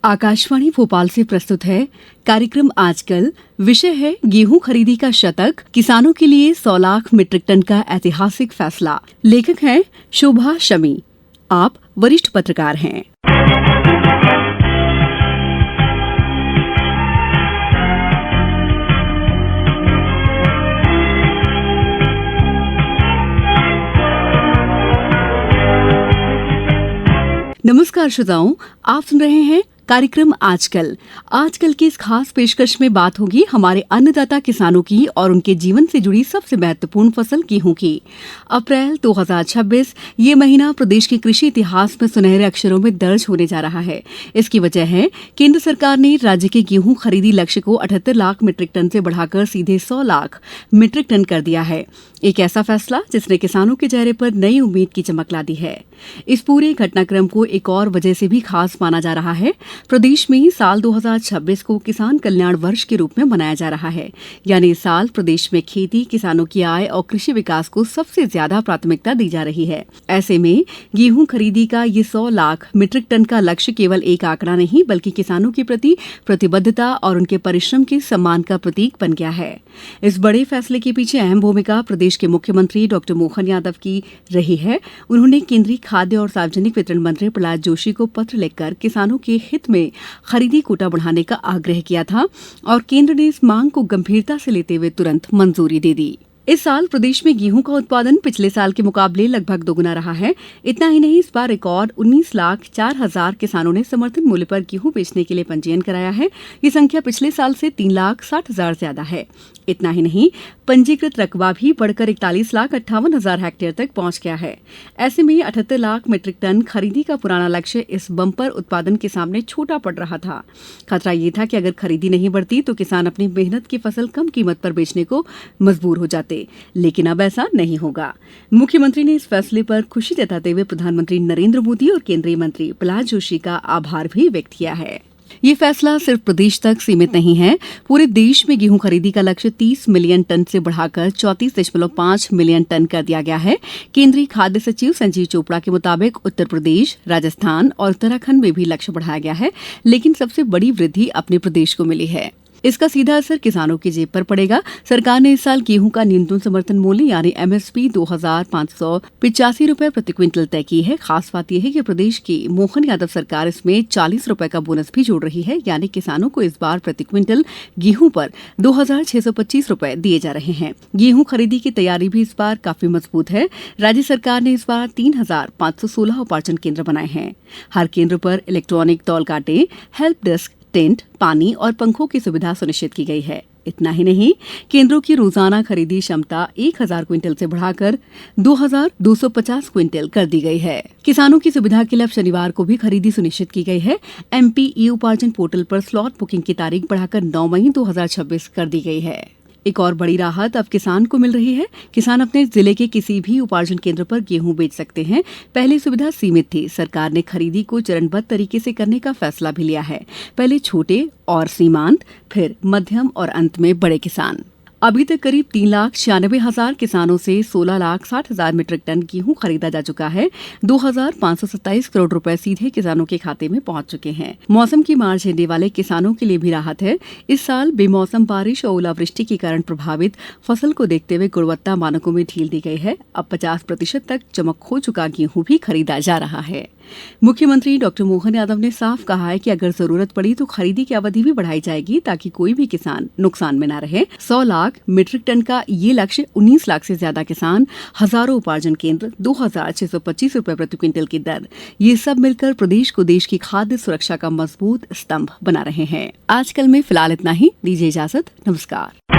आकाशवाणी भोपाल से प्रस्तुत है कार्यक्रम आजकल। विषय है गेहूं खरीदी का शतक, किसानों के लिए 100 लाख मीट्रिक टन का ऐतिहासिक फैसला। लेखक हैं शोभा शमी। आप वरिष्ठ पत्रकार हैं। नमस्कार श्रोताओं, आप सुन रहे हैं कार्यक्रम आजकल। आजकल की इस खास पेशकश में बात होगी हमारे अन्नदाता किसानों की और उनके जीवन से जुड़ी सबसे महत्वपूर्ण फसल गेहूं की। अप्रैल 2026 ये महीना प्रदेश के कृषि इतिहास में सुनहरे अक्षरों में दर्ज होने जा रहा है। इसकी वजह है केंद्र सरकार ने राज्य के गेहूं खरीदी लक्ष्य को 78 लाख मीट्रिक टन से बढ़ाकर सीधे 100 लाख मीट्रिक टन कर दिया है। एक ऐसा फैसला जिसने किसानों के चेहरे पर नई उम्मीद की चमक ला दी है। इस पूरे घटनाक्रम को एक और वजह से भी खास माना जा रहा है। प्रदेश में साल 2026 को किसान कल्याण वर्ष के रूप में मनाया जा रहा है। यानी इस साल प्रदेश में खेती, किसानों की आय और कृषि विकास को सबसे ज्यादा प्राथमिकता दी जा रही है। ऐसे में गेहूं खरीदी का ये 100 लाख मीट्रिक टन का लक्ष्य केवल एक आंकड़ा नहीं बल्कि किसानों के प्रति प्रतिबद्धता और उनके परिश्रम के सम्मान का प्रतीक बन गया है। इस बड़े फैसले के पीछे अहम भूमिका प्रदेश के मुख्यमंत्री डॉ मोहन यादव की रही है। उन्होंने केंद्रीय खाद्य और सार्वजनिक वितरण मंत्री प्रहलाद जोशी को पत्र लिखकर किसानों के हित में खरीदी कोटा बढ़ाने का आग्रह किया था और केंद्र ने इस मांग को गंभीरता से लेते हुए तुरंत मंजूरी दे दी। इस साल प्रदेश में गेहूं का उत्पादन पिछले साल के मुकाबले लगभग दोगुना रहा है। इतना ही नहीं, इस बार रिकॉर्ड 19,04,000 किसानों ने समर्थन मूल्य पर गेहूं बेचने के लिए पंजीयन कराया है। ये संख्या पिछले साल से 3,60,000 ज्यादा है। इतना ही नहीं, पंजीकृत रकबा भी बढ़कर 41,58,000 हेक्टेयर तक पहुंच गया है। ऐसे में 78 लाख मीट्रिक टन खरीदी का पुराना लक्ष्य इस बम्पर उत्पादन के सामने छोटा पड़ रहा था। खतरा ये था कि अगर खरीदी नहीं बढ़ती तो किसान अपनी मेहनत की फसल कम कीमत पर बेचने को मजबूर हो जाते, लेकिन अब ऐसा नहीं होगा। मुख्यमंत्री ने इस फैसले पर खुशी जताते हुए प्रधानमंत्री नरेंद्र मोदी और केंद्रीय मंत्री प्रहलाद जोशी का आभार भी व्यक्त किया है। ये फैसला सिर्फ प्रदेश तक सीमित नहीं है। पूरे देश में गेहूं खरीदी का लक्ष्य 30 मिलियन टन से बढ़ाकर 34.5 मिलियन टन कर दिया गया है। केंद्रीय खाद्य सचिव संजीव चोपड़ा के मुताबिक उत्तर प्रदेश, राजस्थान और उत्तराखंड में भी लक्ष्य बढ़ाया गया है, लेकिन सबसे बड़ी वृद्धि अपने प्रदेश को मिली है। इसका सीधा असर किसानों की जेब पर पड़ेगा। सरकार ने इस साल गेहूं का न्यूनतम समर्थन मूल्य यानी एमएसपी 2,585 रुपए प्रति क्विंटल तय की है। खास बात यह है कि प्रदेश की मोहन यादव सरकार इसमें 40 रुपए का बोनस भी जोड़ रही है। यानी किसानों को इस बार प्रति क्विंटल गेहूं पर 2,625 रुपए दिए जा रहे हैं। गेहूं खरीदी की तैयारी भी इस बार काफी मजबूत है। राज्य सरकार ने इस बार 3,516 उपार्जन केंद्र बनाए हैं। हर केंद्र पर इलेक्ट्रॉनिक तौल कांटे, हेल्प डेस्क, टेंट, पानी और पंखों की सुविधा सुनिश्चित की गई है। इतना ही नहीं, केंद्रों की रोजाना खरीदी क्षमता 1,000 क्विंटल से बढ़ाकर 2,250 क्विंटल कर दी गई है। किसानों की सुविधा के लिए अब शनिवार को भी खरीदी सुनिश्चित की गई है। एमपी ई उपार्जन पोर्टल पर स्लॉट बुकिंग की तारीख बढ़ाकर 9 मई 2026 कर दी गई है। एक और बड़ी राहत अब किसान को मिल रही है। किसान अपने जिले के किसी भी उपार्जन केंद्र पर गेहूं बेच सकते हैं। पहले सुविधा सीमित थी। सरकार ने खरीदी को चरणबद्ध तरीके से करने का फैसला भी लिया है। पहले छोटे और सीमांत, फिर मध्यम और अंत में बड़े किसान। अभी तक करीब 3,96,000 किसानों से 16,60,000 मीट्रिक टन गेहूं खरीदा जा चुका है। 2,527 करोड़ रुपए सीधे किसानों के खाते में पहुंच चुके हैं। मौसम की मार झेलने वाले किसानों के लिए भी राहत है। इस साल बेमौसम बारिश और ओलावृष्टि के कारण प्रभावित फसल को देखते हुए गुणवत्ता मानकों में ढील दी गई है। अब 50% तक चमक खो चुका गेहूं भी खरीदा जा रहा है। मुख्यमंत्री डॉ मोहन यादव ने साफ कहा है कि अगर जरूरत पड़ी तो खरीदी की अवधि भी बढ़ाई जाएगी ताकि कोई भी किसान नुकसान में न रहे। 100 लाख मीट्रिक टन का ये लक्ष्य 19 लाख से ज्यादा किसान, हजारों उपार्जन केंद्र, 2,625 रुपए प्रति क्विंटल की दर, ये सब मिलकर प्रदेश को देश की खाद्य सुरक्षा का मजबूत स्तंभ बना रहे हैं। आजकल में फिलहाल इतना ही। दीजिए इजाजत। नमस्कार।